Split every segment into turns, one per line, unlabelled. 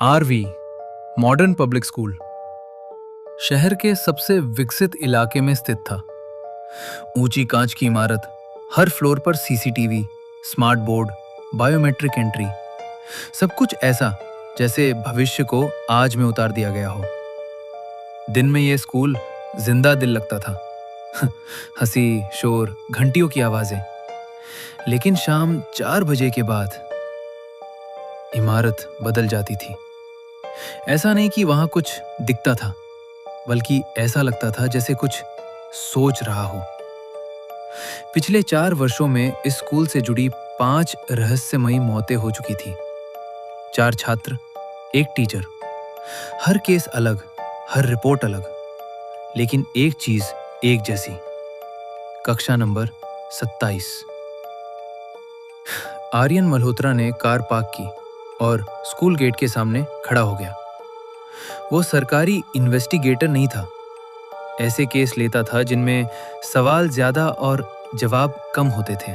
RV modern public school शहर के सबसे विकसित इलाके में स्थित था। ऊंची कांच की इमारत, हर फ्लोर पर CCTV, smart board, biometric entry, सब कुछ ऐसा जैसे भविष्य को आज में उतार दिया गया हो। दिन में यह स्कूल जिंदा दिल लगता था। हंसी, शोर, घंटियों की आवाजें। लेकिन शाम 4 बजे के बाद इमारत बदल जाती थी। ऐसा नहीं कि वहां कुछ दिखता था, बल्कि ऐसा लगता था जैसे कुछ सोच रहा हो। पिछले 4 वर्षों में इस स्कूल से जुड़ी 5 रहस्यमयी मौतें हो चुकी थी। 4 छात्र, 1 टीचर। हर केस अलग, हर रिपोर्ट अलग, लेकिन एक चीज एक जैसी। कक्षा नंबर 27। आर्यन मल्होत्रा ने कार पार्क की और स्कूल गेट के सामने खड़ा हो गया। वो सरकारी इन्वेस्टिगेटर नहीं था। ऐसे केस लेता था जिनमें सवाल ज्यादा और जवाब कम होते थे।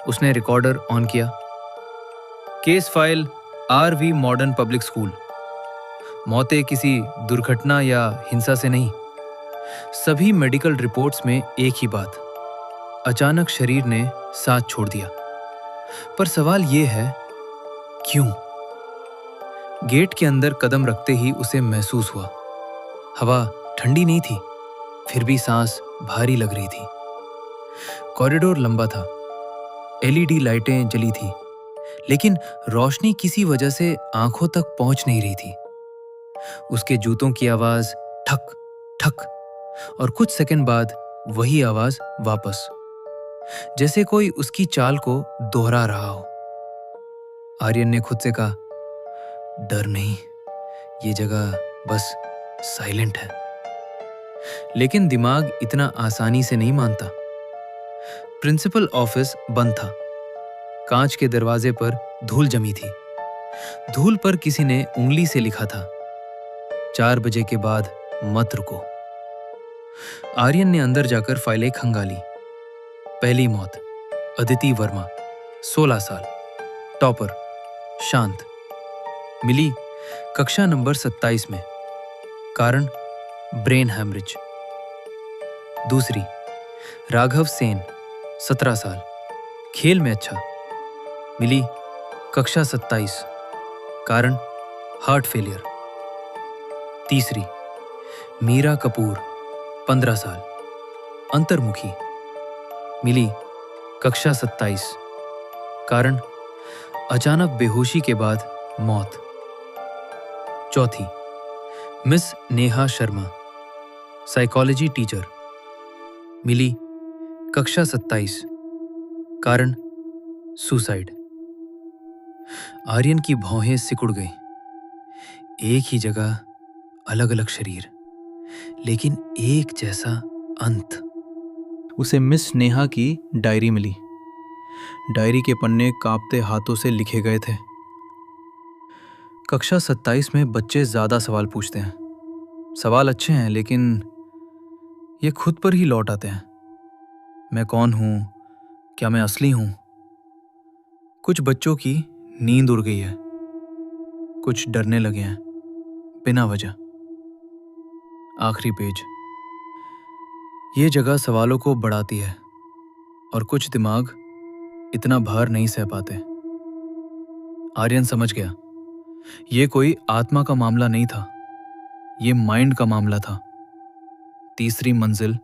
उसने रिकॉर्डर ऑन किया। Case file RV modern public school. मौतें किसी दुर्घटना या हिंसा से नहीं। सभी मेडिकल रिपोर्ट्स में एक ही बात, अचानक शरीर ने साथ छोड़ दिया। पर सवाल यह है, क्यों? गेट के अंदर कदम रखते ही उसे महसूस हुआ। हवा ठंडी नहीं थी, फिर भी सांस भारी लग रही थी। कॉरिडोर लंबा था, एलईडी लाइटें जली थी, लेकिन रोशनी किसी वजह से आंखों तक पहुंच नहीं रही थी। उसके जूतों की आवाज ठक ठक, और कुछ सेकंड बाद वही आवाज वापस, जैसे कोई उसकी चाल को दोहरा रहा हो। आर्यन ने खुद से कहा, डर नहीं, ये जगह बस साइलेंट है। लेकिन दिमाग इतना आसानी से नहीं मानता। प्रिंसिपल ऑफिस बंद था। कांच के दरवाजे पर धूल जमी थी। धूल पर किसी ने उंगली से लिखा था, 4 बजे के बाद मत रुको। आर्यन ने अंदर जाकर फाइलें खंगाली। पहली मौत, अदिति वर्मा, 16 साल, टॉपर, शांत, मिली कक्षा नंबर 27 में। कारण ब्रेन हैमरेज। दूसरी, राघव सेन, 17 साल, खेल में अच्छा, मिली कक्षा 27। कारण हार्ट फेलियर। तीसरी, मीरा कपूर, 15 साल, अंतर्मुखी, मिली कक्षा 27। कारण अचानक बेहोशी के बाद मौत। चौथी, miss Neha Sharma, psychology teacher, मिली कक्षा 27। कारण सुसाइड। आर्यन की भौहें सिकुड़ गई। एक ही जगह, अलग अलग शरीर, लेकिन एक जैसा अंत। उसे मिस नेहा की डायरी मिली। डायरी के पन्ने कांपते हाथों से लिखे गए थे। कक्षा 27 में बच्चे ज्यादा सवाल पूछते हैं। सवाल अच्छे हैं, लेकिन ये खुद पर ही लौट आते हैं। मैं कौन हूं? क्या मैं असली हूं? कुछ बच्चों की नींद उड़ गई है, कुछ डरने लगे हैं बिना वजह। आखिरी पेज। ये जगह सवालों को बढ़ाती है, और कुछ दिमाग इतना भार नहीं सह पाते। आर्यन समझ गया, ये कोई आत्मा का मामला नहीं था, ये माइंड का मामला था। तीसरी मंजिल,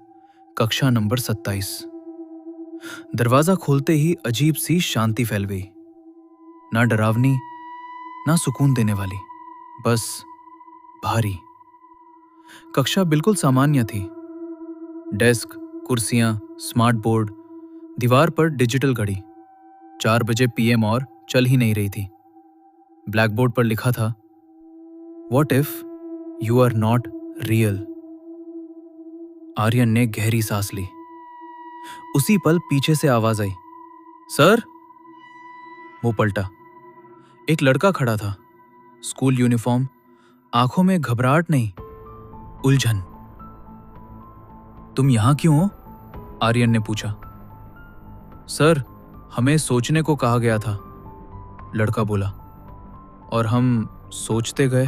कक्षा नंबर 27। दरवाजा खोलते ही अजीब सी शांति फैल गई। ना डरावनी, ना सुकून देने वाली, बस भारी। कक्षा बिल्कुल सामान्य थी। डेस्क, कुर्सियां, स्मार्ट बोर्ड, दीवार पर डिजिटल घड़ी। 4 बजे पीएम और चल ही नहीं रही थी। ब्लैक बोर्ड पर लिखा था, what if you are not real. Aryan ने गहरी सांस ली। उसी पल पीछे से आवाज आई, सर। वो पलटा। एक लड़का खड़ा था, स्कूल यूनिफॉर्म, आंखों में घबराहट नहीं, उलझन। तुम यहां क्यों हो? आर्यन ने पूछा। सर, हमें सोचने को कहा गया था, लड़का बोला, और हम सोचते गए।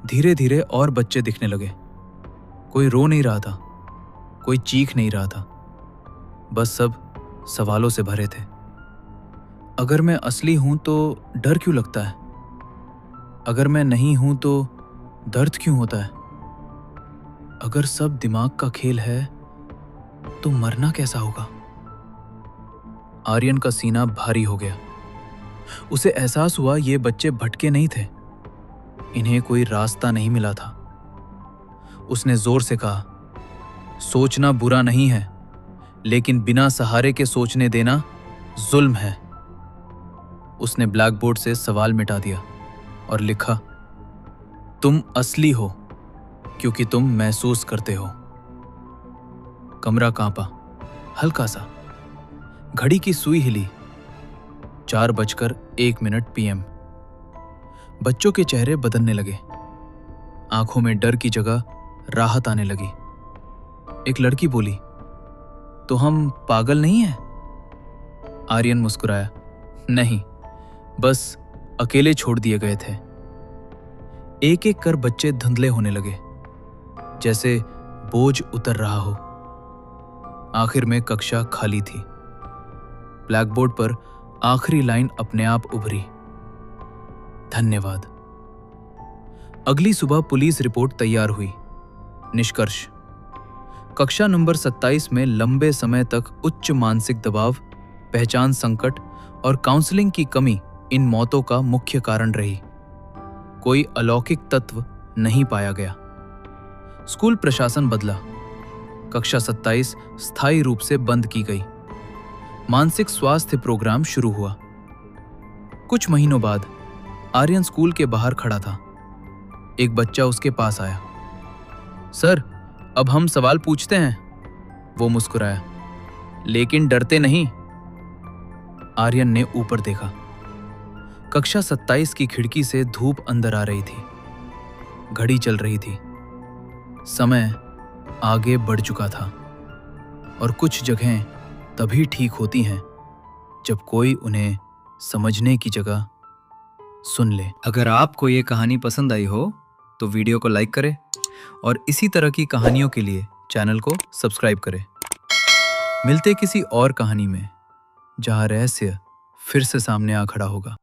धीरे धीरे और बच्चे दिखने लगे। कोई रो नहीं रहा था, कोई चीख नहीं रहा था, बस सब सवालों से भरे थे। अगर मैं असली हूं तो डर क्यों लगता है? अगर मैं नहीं हूं तो दर्द क्यों होता है? अगर सब दिमाग का खेल है तो मरना कैसा होगा? आर्यन का सीना भारी हो गया। उसे एहसास हुआ ये बच्चे भटके नहीं थे, इन्हें कोई रास्ता नहीं मिला था। उसने जोर से कहा, सोचना बुरा नहीं है, लेकिन बिना सहारे के सोचने देना जुल्म है। उसने ब्लैक बोर्ड से सवाल मिटा दिया और लिखा, तुम असली हो क्योंकि तुम महसूस करते हो। कमरा कांपा, हल्का सा। घड़ी की सुई हिली। 4:01 PM। बच्चों के चेहरे बदलने लगे। आंखों में डर की जगह राहत आने लगी। एक लड़की बोली, तो हम पागल नहीं हैं? आर्यन मुस्कुराया, नहीं, बस अकेले छोड़ दिए गए थे। एक एक कर बच्चे धुंधले होने लगे, जैसे बोझ उतर रहा हो। आखिर में कक्षा खाली थी। ब्लैक बोर्ड पर आखिरी लाइन अपने आप उभरी, धन्यवाद। अगली सुबह पुलिस रिपोर्ट तैयार हुई। निष्कर्ष, कक्षा नंबर 27 में लंबे समय तक उच्च मानसिक दबाव, पहचान संकट और काउंसलिंग की कमी इन मौतों का मुख्य कारण रही। कोई अलौकिक तत्व नहीं पाया गया। स्कूल प्रशासन बदला। कक्षा 27 स्थायी रूप से बंद की गई। मानसिक स्वास्थ्य प्रोग्राम शुरू हुआ। कुछ महीनों बाद आर्यन स्कूल के बाहर खड़ा था। एक बच्चा उसके पास आया। सर, अब हम सवाल पूछते हैं। वो मुस्कुराया, लेकिन डरते नहीं। आर्यन ने ऊपर देखा। कक्षा 27 की खिड़की से धूप अंदर आ रही थी। घड़ी चल रही थी। समय आगे बढ़ चुका था। और कुछ जगहें तभी ठीक होती हैं जब कोई उन्हें समझने की जगह सुन ले।
अगर आपको ये कहानी पसंद आई हो तो वीडियो को लाइक करें और इसी तरह की कहानियों के लिए चैनल को सब्सक्राइब करें। मिलते किसी और कहानी में जहां रहस्य फिर से सामने आ खड़ा होगा।